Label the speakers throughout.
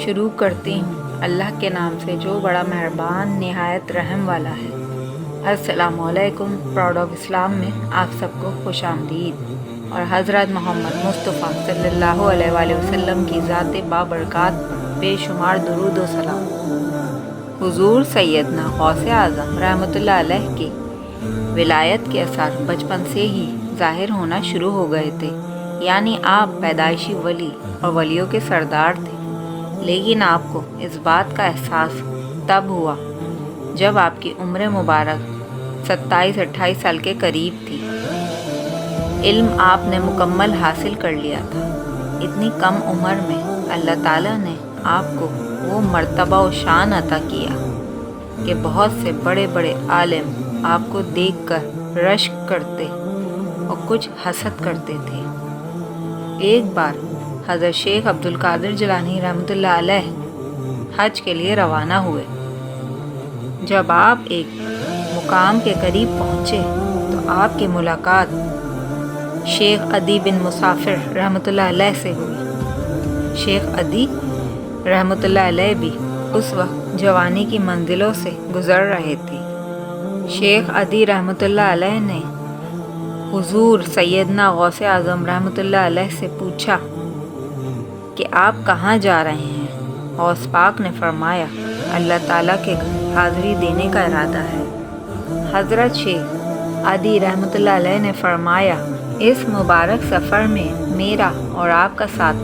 Speaker 1: شروع کرتی ہوں اللہ کے نام سے جو بڑا مہربان نہایت رحم والا ہے۔ السلام علیکم۔ پراؤڈ آف اسلام میں آپ سب کو خوش آمدید اور حضرت محمد مصطفیٰ صلی اللہ علیہ وآلہ وسلم کی ذات بابرکات پر بے شمار درود و سلام۔ حضور سیدنا غوث اعظم رحمۃ اللہ علیہ کی ولایت کے اثر بچپن سے ہی ظاہر ہونا شروع ہو گئے تھے، یعنی آپ پیدائشی ولی اور ولیوں کے سردار تھے، لیکن آپ کو اس بات کا احساس تب ہوا جب آپ کی عمر مبارک 27-28 سال کے قریب تھی۔ علم آپ نے مکمل حاصل کر لیا تھا۔ اتنی کم عمر میں اللہ تعالیٰ نے آپ کو وہ مرتبہ و شان عطا کیا کہ بہت سے بڑے بڑے عالم آپ کو دیکھ کر رشک کرتے اور کچھ حسد کرتے تھے۔ ایک بار حضرت شیخ عبد القادر جیلانی رحمۃ اللہ علیہ حج کے لیے روانہ ہوئے۔ جب آپ ایک مقام کے قریب پہنچے تو آپ کی ملاقات شیخ عدی بن مسافر رحمۃ اللہ علیہ سے ہوئی۔ شیخ عدی رحمۃ اللہ علیہ بھی اس وقت جوانی کی منزلوں سے گزر رہے تھے۔ شیخ عدی رحمۃ اللہ علیہ نے حضور سیدنا غوث اعظم رحمۃ اللہ علیہ سے پوچھا کہ آپ کہاں جا رہے ہیں؟ غوث پاک نے فرمایا، اللہ تعالیٰ کے گھر حاضری دینے کا ارادہ ہے۔ حضرت شیخ عدی رحمۃ اللہ علیہ نے فرمایا، اس مبارک سفر میں میرا اور آپ کا ساتھ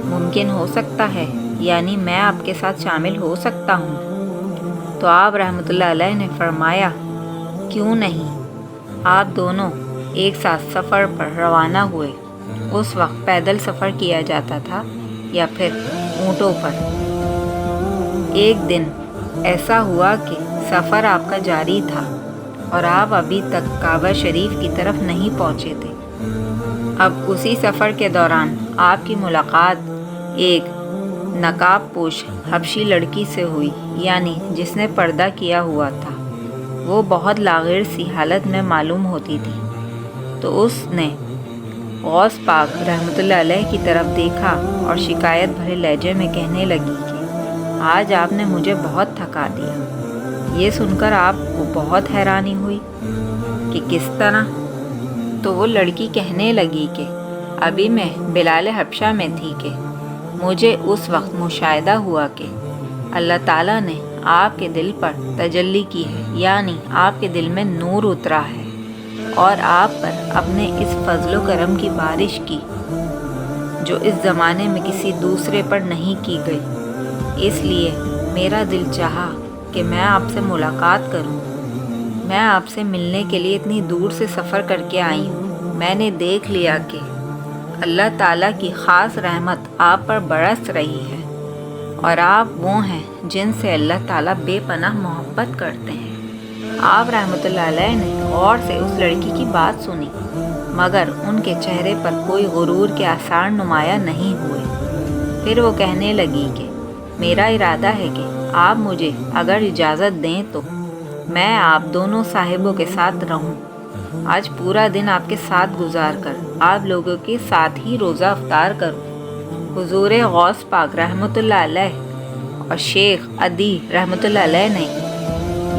Speaker 1: ممکن ہو سکتا ہے، یعنی میں آپ کے ساتھ شامل ہو سکتا ہوں؟ تو آپ رحمۃ اللہ علیہ نے فرمایا، کیوں نہیں؟ آپ دونوں ایک ساتھ سفر پر روانہ ہوئے۔ اس وقت پیدل سفر کیا جاتا تھا یا پھر اونٹوں پر۔ ایک دن ایسا ہوا کہ سفر آپ کا جاری تھا اور آپ ابھی تک کعبہ شریف کی طرف نہیں پہنچے تھے۔ اب اسی سفر کے دوران آپ کی ملاقات ایک نقاب پوش حبشی لڑکی سے ہوئی، یعنی جس نے پردہ کیا ہوا تھا۔ وہ بہت لاغر سی حالت میں معلوم ہوتی تھی، تو اس نے غوث پاک رحمۃ اللہ علیہ کی طرف دیکھا اور شکایت بھرے لہجے میں کہنے لگی کہ آج آپ نے مجھے بہت تھکا دیا۔ یہ سن کر آپ کو بہت حیرانی ہوئی کہ کس طرح؟ تو وہ لڑکی کہنے لگی کہ ابھی میں بلاد حبشہ میں تھی کہ مجھے اس وقت مشاہدہ ہوا کہ اللہ تعالیٰ نے آپ کے دل پر تجلی کی ہے، یعنی آپ کے دل میں نور اترا ہے اور آپ پر اپنے اس فضل و کرم کی بارش کی جو اس زمانے میں کسی دوسرے پر نہیں کی گئی۔ اس لیے میرا دل چاہا کہ میں آپ سے ملاقات کروں۔ میں آپ سے ملنے کے لیے اتنی دور سے سفر کر کے آئی ہوں۔ میں نے دیکھ لیا کہ اللہ تعالیٰ کی خاص رحمت آپ پر برس رہی ہے اور آپ وہ ہیں جن سے اللہ تعالیٰ بے پناہ محبت کرتے ہیں۔ آپ رحمۃ اللہ علیہ نے غور سے اس لڑکی کی بات سنی، مگر ان کے چہرے پر کوئی غرور کے آثار نمایاں نہیں ہوئے۔ پھر وہ کہنے لگی کہ میرا ارادہ ہے کہ آپ مجھے اگر اجازت دیں تو میں آپ دونوں صاحبوں کے ساتھ رہوں۔ آج پورا دن آپ کے ساتھ گزار کر آپ لوگوں کے ساتھ ہی روزہ افطار کروں۔ حضور غوث پاک رحمۃ اللہ علیہ اور شیخ عدی رحمۃ اللہ علیہ نے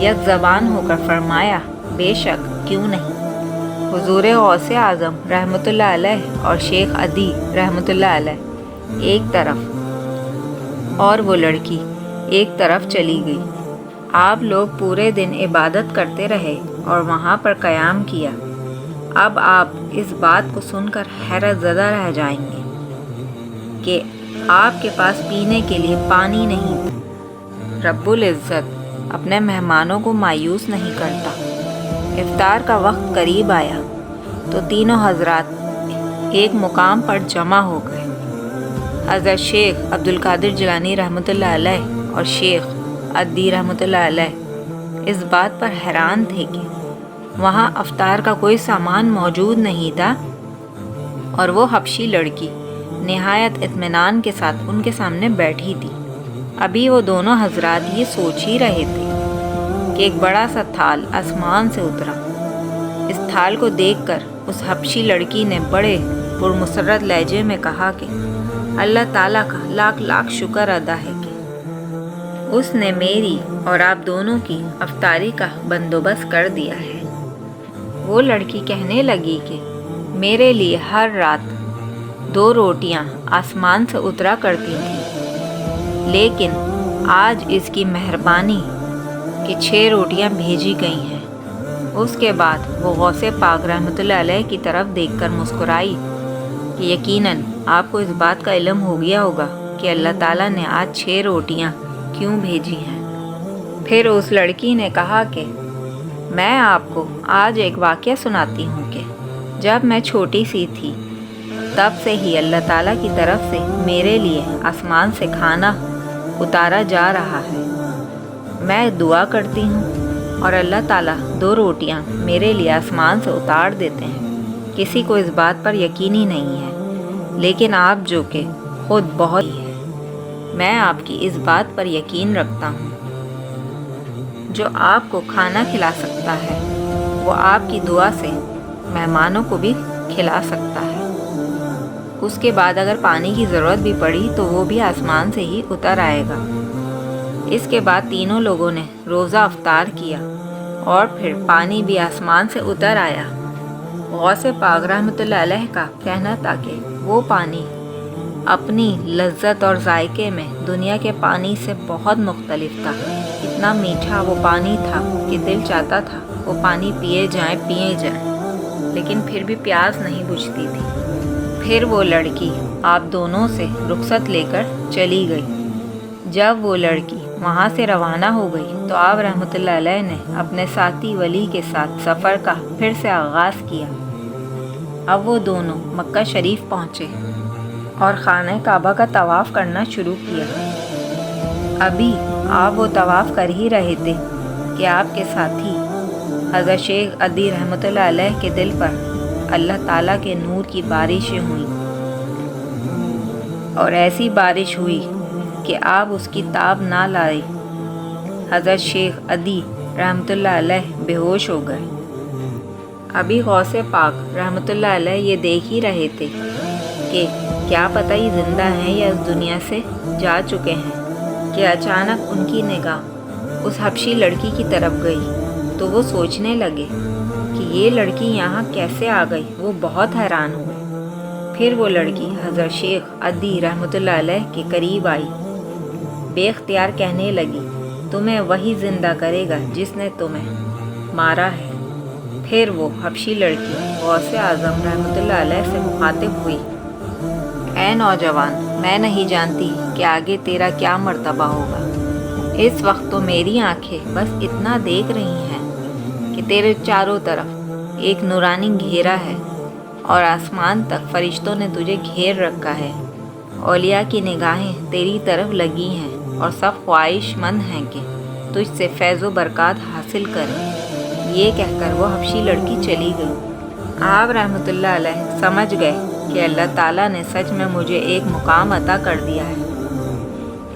Speaker 1: یک زبان ہو کر فرمایا، بے شک، کیوں نہیں۔ حضور غوث اعظم رحمۃ اللہ علیہ اور شیخ عدی رحمۃ اللہ علیہ ایک طرف اور وہ لڑکی ایک طرف چلی گئی۔ آپ لوگ پورے دن عبادت کرتے رہے اور وہاں پر قیام کیا۔ اب آپ اس بات کو سن کر حیرت زدہ رہ جائیں گے کہ آپ کے پاس پینے کے لیے پانی نہیں تھا۔ رب العزت اپنے مہمانوں کو مایوس نہیں کرتا۔ افطار کا وقت قریب آیا تو تینوں حضرات ایک مقام پر جمع ہو گئے۔ حضرت شیخ عبد القادر جیلانی رحمۃ اللہ علیہ اور شیخ عدی رحمۃ اللہ علیہ اس بات پر حیران تھے کہ وہاں افطار کا کوئی سامان موجود نہیں تھا اور وہ حبشی لڑکی نہایت اطمینان کے ساتھ ان کے سامنے بیٹھی تھی۔ ابھی وہ دونوں حضرات یہ سوچ ہی رہے تھے کہ ایک بڑا سا تھال آسمان سے اترا۔ اس تھال کو دیکھ کر اس حبشی لڑکی نے بڑے پرمسرت لہجے میں کہا کہ اللہ تعالیٰ کا لاکھ لاکھ شکر ادا ہے کہ اس نے میری اور آپ دونوں کی افطاری کا بندوبست کر دیا ہے۔ وہ لڑکی کہنے لگی کہ میرے لیے ہر رات 2 روٹیاں آسمان سے اترا کرتی تھیں، لیکن آج اس کی مہربانی کہ 6 روٹیاں بھیجی گئی ہیں۔ اس کے بعد وہ غوث پاک رحمۃ اللہ علیہ کی طرف دیکھ کر مسکرائی کہ یقیناً آپ کو اس بات کا علم ہو گیا ہوگا کہ اللہ تعالیٰ نے آج 6 روٹیاں کیوں بھیجی ہیں۔ پھر اس لڑکی نے کہا کہ میں آپ کو آج ایک واقعہ سناتی ہوں کہ جب میں چھوٹی سی تھی تب سے ہی اللہ تعالیٰ کی طرف سے میرے لیے آسمان سے کھانا اتارا جا رہا ہے۔ میں دعا کرتی ہوں اور اللہ تعالیٰ 2 روٹیاں میرے لیے آسمان سے اتار دیتے ہیں۔ کسی کو اس بات پر یقینی نہیں ہے، لیکن آپ جو کہ خود بہت ہی ہے، میں آپ کی اس بات پر یقین رکھتا ہوں۔ جو آپ کو کھانا کھلا سکتا ہے وہ آپ کی دعا سے مہمانوں کو بھی کھلا سکتا ہے۔ اس کے بعد اگر پانی کی ضرورت بھی پڑی تو وہ بھی آسمان سے ہی اتر آئے گا۔ اس کے بعد تینوں لوگوں نے روزہ افطار کیا اور پھر پانی بھی آسمان سے اتر آیا۔ غوث پاک رحمۃ اللہ علیہ کا کہنا تھا کہ وہ پانی اپنی لذت اور ذائقے میں دنیا کے پانی سے بہت مختلف تھا۔ اتنا میٹھا وہ پانی تھا کہ دل چاہتا تھا وہ پانی پیے جائیں، لیکن پھر بھی پیاس نہیں بجھتی تھی۔ پھر وہ لڑکی آپ دونوں سے رخصت لے کر چلی گئی۔ جب وہ لڑکی وہاں سے روانہ ہو گئی تو آپ رحمۃ اللہ علیہ نے اپنے ساتھی ولی کے ساتھ سفر کا پھر سے آغاز کیا۔ اب وہ دونوں مکہ شریف پہنچے اور خانہ کعبہ کا طواف کرنا شروع کیا۔ ابھی آپ وہ طواف کر ہی رہے تھے کہ آپ کے ساتھی حضرت شیخ عدی رحمۃ اللہ علیہ کے دل پر اللہ تعالیٰ کے نور کی بارشیں ہوئیں، اور ایسی بارش ہوئی کہ آپ اس کی تاب نہ لائے۔ حضرت شیخ عدی رحمۃ اللہ علیہ بے ہوش ہو گئے۔ ابھی غوث پاک رحمۃ اللہ علیہ یہ دیکھ ہی رہے تھے کہ کیا پتہ یہ زندہ ہیں یا اس دنیا سے جا چکے ہیں کہ اچانک ان کی نگاہ اس حبشی لڑکی کی طرف گئی تو وہ سوچنے لگے کہ یہ لڑکی یہاں کیسے آ گئی۔ وہ بہت حیران ہوئے۔ پھر وہ لڑکی حضرت شیخ عدی رحمۃ اللہ علیہ کے قریب آئی، بے اختیار کہنے لگی تمہیں وہی زندہ کرے گا جس نے تمہیں مارا ہے۔ پھر وہ حبشی لڑکی غوث اعظم رحمۃ اللہ علیہ سے مخاطب ہوئی، اے نوجوان، میں نہیں جانتی کہ آگے تیرا کیا مرتبہ ہوگا۔ اس وقت تو میری آنکھیں بس اتنا دیکھ رہی ہیں کہ تیرے چاروں طرف ایک نورانی گھیرا ہے اور آسمان تک فرشتوں نے تجھے گھیر رکھا ہے۔ اولیاء کی نگاہیں تیری طرف لگی ہیں اور سب خواہش مند ہیں کہ تجھ سے فیض و برکات حاصل کریں۔ یہ کہہ کر وہ حبشی لڑکی چلی گئی۔ آپ رحمۃ اللہ علیہ سمجھ گئے کہ اللہ تعالیٰ نے سچ میں مجھے ایک مقام عطا کر دیا ہے۔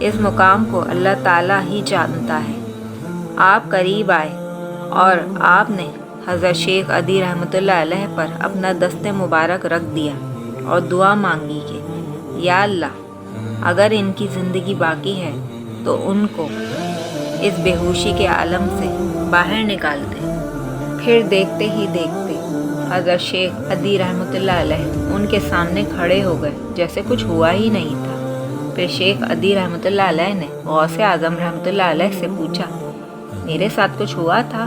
Speaker 1: اس مقام کو اللہ تعالیٰ ہی جانتا ہے۔ آپ قریب آئے اور آپ نے حضرت شیخ عدی رحمۃ اللہ علیہ پر اپنا دست مبارک رکھ دیا اور دعا مانگی کہ یا اللہ، اگر ان کی زندگی باقی ہے تو ان کو اس بے ہوشی کے عالم سے باہر نکال دے۔ پھر دیکھتے ہی دیکھتے حضرت شیخ عدی رحمۃ اللہ علیہ ان کے سامنے کھڑے ہو گئے جیسے کچھ ہوا ہی نہیں تھا۔ پھر شیخ عدی رحمۃ اللہ علیہ نے غوث اعظم رحمۃ اللہ علیہ سے پوچھا، میرے ساتھ کچھ ہوا تھا؟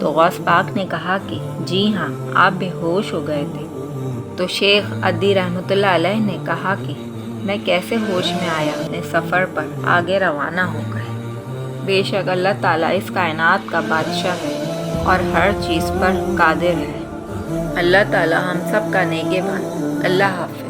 Speaker 1: تو غوث پاک نے کہا کہ جی ہاں، آپ بے ہوش ہو گئے تھے۔ تو شیخ عدی رحمۃ اللہ علیہ نے کہا کہ میں کیسے ہوش میں آیا؟ اپنے سفر پر آگے روانہ ہو گئے۔ بے شک اللہ تعالیٰ اس کائنات کا بادشاہ ہے اور ہر چیز پر قادر ہے۔ اللہ تعالیٰ ہم سب کا نگہبان۔ اللہ حافظ۔